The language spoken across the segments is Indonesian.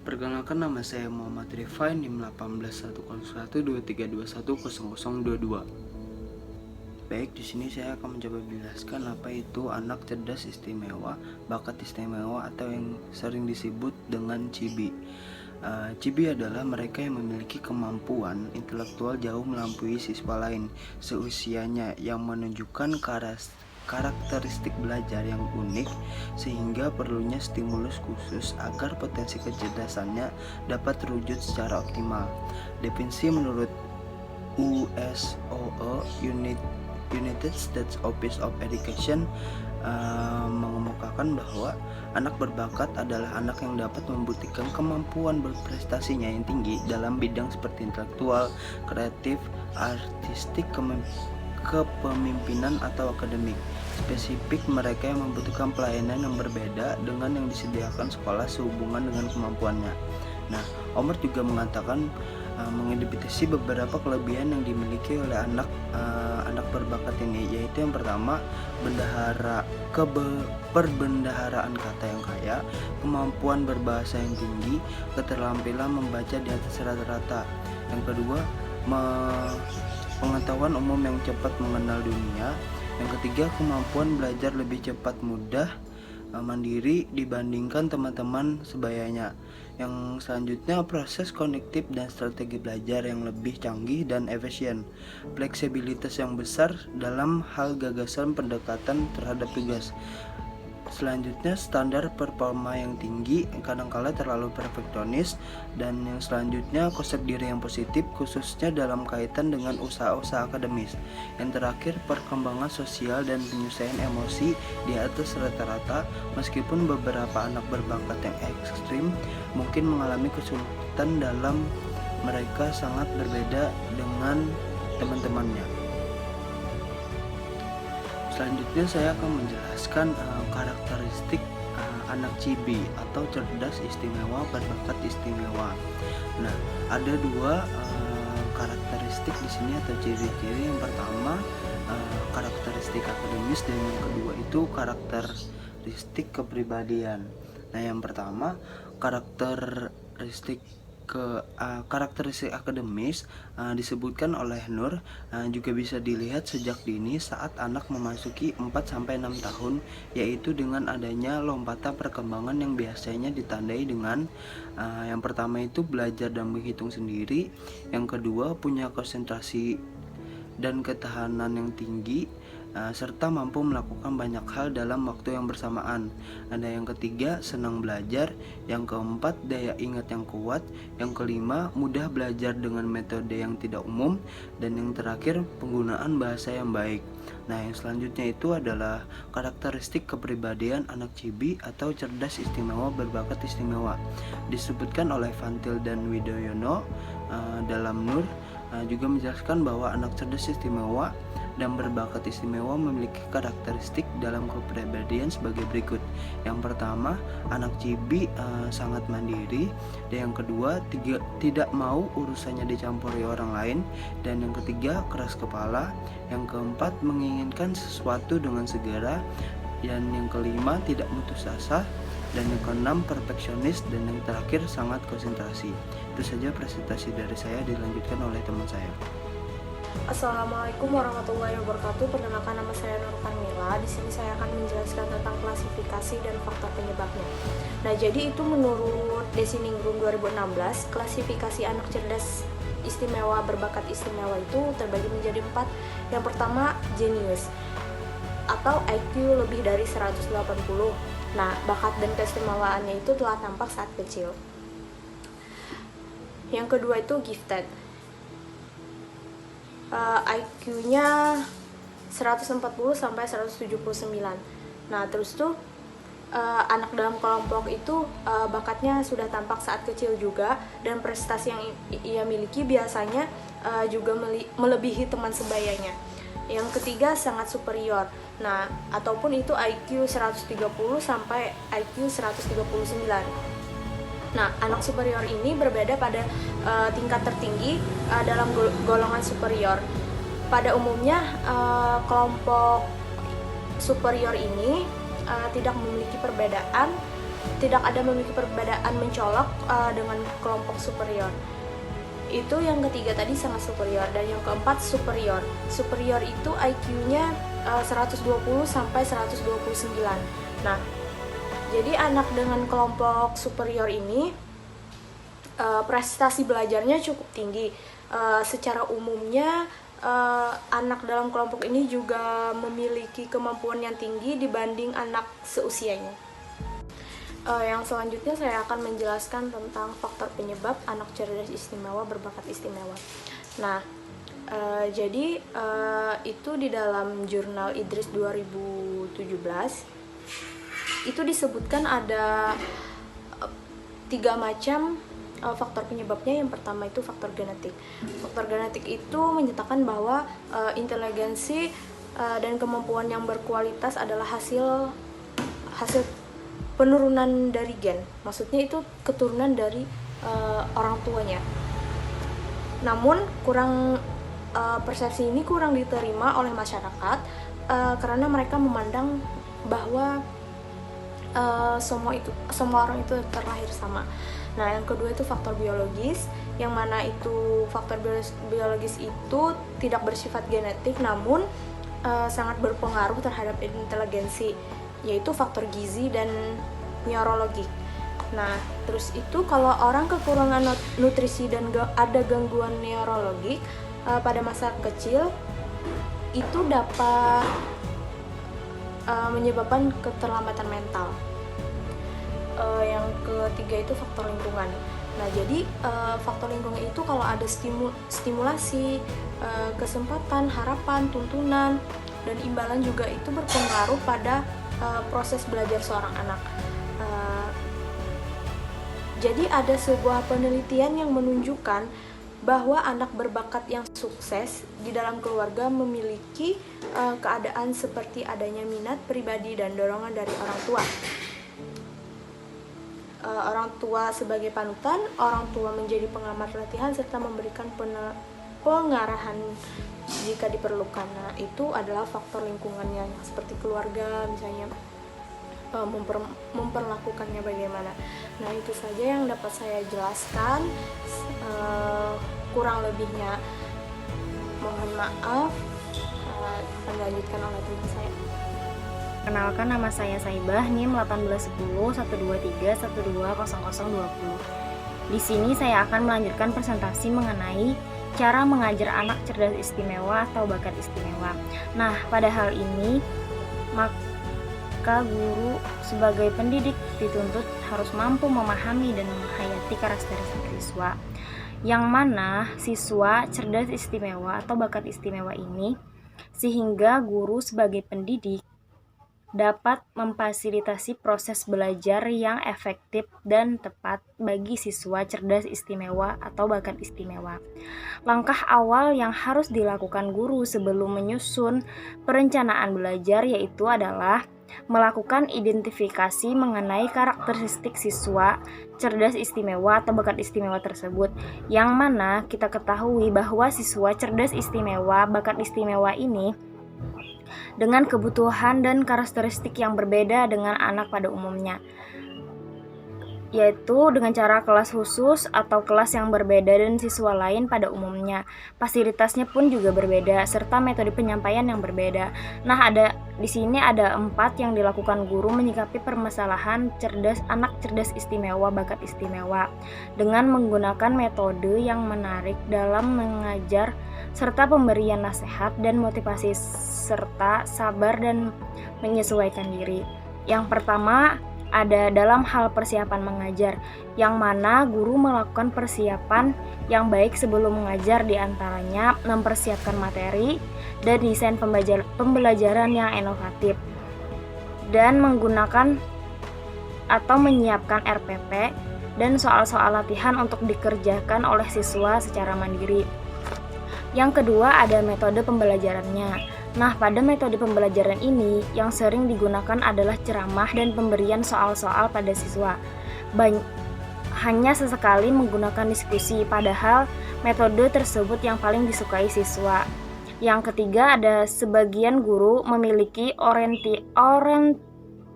Perkenalkan, nama saya Muhammad Rifai, NIM 1810123210022. Baik, di sini saya akan mencoba menjelaskan apa itu anak cerdas istimewa, bakat istimewa atau yang sering disebut dengan CIBI. CIBI adalah mereka yang memiliki kemampuan intelektual jauh melampaui siswa lain seusianya yang menunjukkan karakteristik belajar yang unik sehingga perlunya stimulus khusus agar potensi kecerdasannya dapat terwujud secara optimal. Definisi menurut USOE United States Office of Education mengemukakan bahwa anak berbakat adalah anak yang dapat membuktikan kemampuan berprestasinya yang tinggi dalam bidang seperti intelektual, kreatif, artistik, kepemimpinan atau akademik. Spesifik, mereka yang membutuhkan pelayanan yang berbeda dengan yang disediakan sekolah sehubungan dengan kemampuannya. Nah, Omar juga mengatakan mengidentifikasi beberapa kelebihan yang dimiliki oleh anak berbakat ini, yaitu yang pertama, perbendaharaan kata yang kaya, kemampuan berbahasa yang tinggi, keterampilan membaca di atas rata-rata. Yang kedua, pengetahuan umum yang cepat mengenal dunia. Yang ketiga, kemampuan belajar lebih cepat, mudah, mandiri dibandingkan teman-teman sebayanya. Yang selanjutnya, proses kognitif dan strategi belajar yang lebih canggih dan efisien, fleksibilitas yang besar dalam hal gagasan pendekatan terhadap tugas. Selanjutnya, standar performa yang tinggi, kadangkala terlalu perfeksionis. Dan yang selanjutnya, konsep diri yang positif, khususnya dalam kaitan dengan usaha-usaha akademis. Yang terakhir, perkembangan sosial dan penyelesaian emosi di atas rata-rata, meskipun beberapa anak berbakat yang ekstrim mungkin mengalami kesulitan dalam mereka sangat berbeda dengan teman-temannya. Selanjutnya saya akan menjelaskan karakteristik anak CIBI atau cerdas istimewa berbakat istimewa. Nah, ada dua karakteristik di sini atau ciri-ciri. Yang pertama, karakteristik akademis, dan yang kedua itu karakteristik kepribadian. Nah, yang pertama, karakteristik akademis disebutkan oleh Nur, juga bisa dilihat sejak dini saat anak memasuki 4-6 tahun, yaitu dengan adanya lompatan perkembangan yang biasanya ditandai dengan yang pertama itu belajar dan menghitung sendiri, yang kedua punya konsentrasi dan ketahanan yang tinggi, serta mampu melakukan banyak hal dalam waktu yang bersamaan. Ada yang ketiga, senang belajar. Yang keempat, daya ingat yang kuat. Yang kelima, mudah belajar dengan metode yang tidak umum. Dan yang terakhir, penggunaan bahasa yang baik. Nah, yang selanjutnya itu adalah karakteristik kepribadian anak CIBI atau cerdas istimewa berbakat istimewa. Disebutkan oleh Fantil dan Widoyono dalam Nur, juga menjelaskan bahwa anak cerdas istimewa dan berbakat istimewa memiliki karakteristik dalam kepribadian sebagai berikut. Yang pertama, anak CIBI sangat mandiri. Dan yang kedua, tidak mau urusannya dicampuri orang lain. Dan yang ketiga, keras kepala. Yang keempat, menginginkan sesuatu dengan segera. Dan yang kelima, tidak putus asa. Dan yang keenam, perfeksionis. Dan yang terakhir, sangat konsentrasi. Itu saja presentasi dari saya, dilanjutkan oleh teman saya. Assalamualaikum warahmatullahi wabarakatuh. Perkenalkan, nama saya Nur Karmila. Di sini saya akan menjelaskan tentang klasifikasi dan faktor penyebabnya. Nah, jadi itu menurut Desiningrum 2016, klasifikasi anak cerdas istimewa berbakat istimewa itu terbagi menjadi 4. Yang pertama, genius atau IQ lebih dari 180. Nah, bakat dan keistimewaannya itu telah tampak saat kecil. Yang kedua itu gifted. IQ-nya 140 sampai 179. Nah, terus tuh anak dalam kelompok itu bakatnya sudah tampak saat kecil juga, dan prestasi yang ia miliki biasanya juga melebihi teman sebayanya. Yang ketiga, sangat superior. Nah, ataupun itu IQ 130 sampai IQ 139. Nah, anak superior ini berbeda pada tingkat tertinggi dalam golongan superior. Pada umumnya, kelompok superior ini tidak memiliki perbedaan tidak ada memiliki perbedaan mencolok dengan kelompok superior. Itu yang ketiga tadi sangat superior. Dan yang keempat superior. Superior itu IQ-nya 120 sampai 129. Nah, jadi anak dengan kelompok superior ini prestasi belajarnya cukup tinggi. Secara umumnya anak dalam kelompok ini juga memiliki kemampuan yang tinggi dibanding anak seusianya. Yang selanjutnya saya akan menjelaskan tentang faktor penyebab anak cerdas istimewa berbakat istimewa. Nah, jadi itu di dalam jurnal Idris 2017 itu disebutkan ada 3 macam faktor penyebabnya. Yang pertama itu faktor genetik. Faktor genetik itu menyatakan bahwa inteligensi dan kemampuan yang berkualitas adalah hasil penurunan dari gen. Maksudnya itu keturunan dari orang tuanya. Namun persepsi ini kurang diterima oleh masyarakat karena mereka memandang bahwa semua orang itu terlahir sama. Nah, yang kedua itu faktor biologis, yang mana itu faktor biologis itu tidak bersifat genetik namun sangat berpengaruh terhadap inteligensi, yaitu faktor gizi dan neurologik. Nah, terus itu kalau orang kekurangan nutrisi dan ada gangguan neurologik pada masa kecil, itu dapat menyebabkan keterlambatan mental. Yang ketiga itu faktor lingkungan. Nah, jadi faktor lingkungan itu kalau ada stimulasi, kesempatan, harapan, tuntunan, dan imbalan juga itu berpengaruh pada proses belajar seorang anak. Jadi ada sebuah penelitian yang menunjukkan bahwa anak berbakat yang sukses di dalam keluarga memiliki keadaan seperti adanya minat pribadi dan dorongan dari orang tua. Orang tua sebagai panutan, orang tua menjadi pengamat latihan serta memberikan pengarahan jika diperlukan. Nah, itu adalah faktor lingkungannya seperti keluarga misalnya, memperlakukannya bagaimana. Nah, itu saja yang dapat saya jelaskan. Kurang lebihnya mohon maaf. Akan dilanjutkan oleh teman saya. Kenalkan, nama saya Saibah, NIM 1810-123-120020. Di sini saya akan melanjutkan presentasi mengenai cara mengajar anak cerdas istimewa atau bakat istimewa. Nah, pada hal ini, maka guru sebagai pendidik dituntut harus mampu memahami dan menghayati karakteristik siswa. Yang mana siswa cerdas istimewa atau bakat istimewa ini, sehingga guru sebagai pendidik dapat memfasilitasi proses belajar yang efektif dan tepat bagi siswa cerdas istimewa atau bakat istimewa. Langkah awal yang harus dilakukan guru sebelum menyusun perencanaan belajar yaitu adalah melakukan identifikasi mengenai karakteristik siswa cerdas istimewa atau bakat istimewa tersebut, yang mana kita ketahui bahwa siswa cerdas istimewa, bakat istimewa ini dengan kebutuhan dan karakteristik yang berbeda dengan anak pada umumnya, yaitu dengan cara kelas khusus atau kelas yang berbeda dan siswa lain pada umumnya. Fasilitasnya pun juga berbeda serta metode penyampaian yang berbeda. Nah, di sini ada 4 yang dilakukan guru menyikapi permasalahan anak cerdas istimewa, bakat istimewa dengan menggunakan metode yang menarik dalam mengajar serta pemberian nasihat dan motivasi serta sabar dan menyesuaikan diri. Yang pertama ada dalam hal persiapan mengajar, yang mana guru melakukan persiapan yang baik sebelum mengajar, diantaranya mempersiapkan materi dan desain pembelajaran yang inovatif, dan menggunakan atau menyiapkan RPP dan soal-soal latihan untuk dikerjakan oleh siswa secara mandiri. Yang kedua ada metode pembelajarannya. Nah, pada metode pembelajaran ini yang sering digunakan adalah ceramah dan pemberian soal-soal pada siswa. Hanya sesekali menggunakan diskusi, padahal metode tersebut yang paling disukai siswa. Yang ketiga ada sebagian guru memiliki orientasi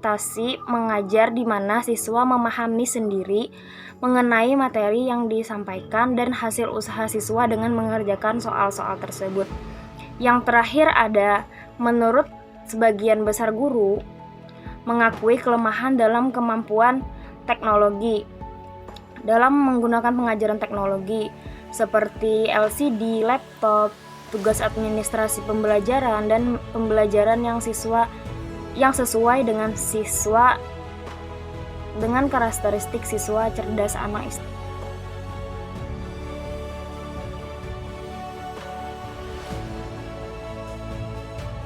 fasilitasi mengajar di mana siswa memahami sendiri mengenai materi yang disampaikan dan hasil usaha siswa dengan mengerjakan soal-soal tersebut. Yang terakhir ada, menurut sebagian besar guru, mengakui kelemahan dalam kemampuan teknologi dalam menggunakan pengajaran teknologi seperti LCD, laptop, tugas administrasi pembelajaran dan pembelajaran yang sesuai dengan karakteristik siswa cerdas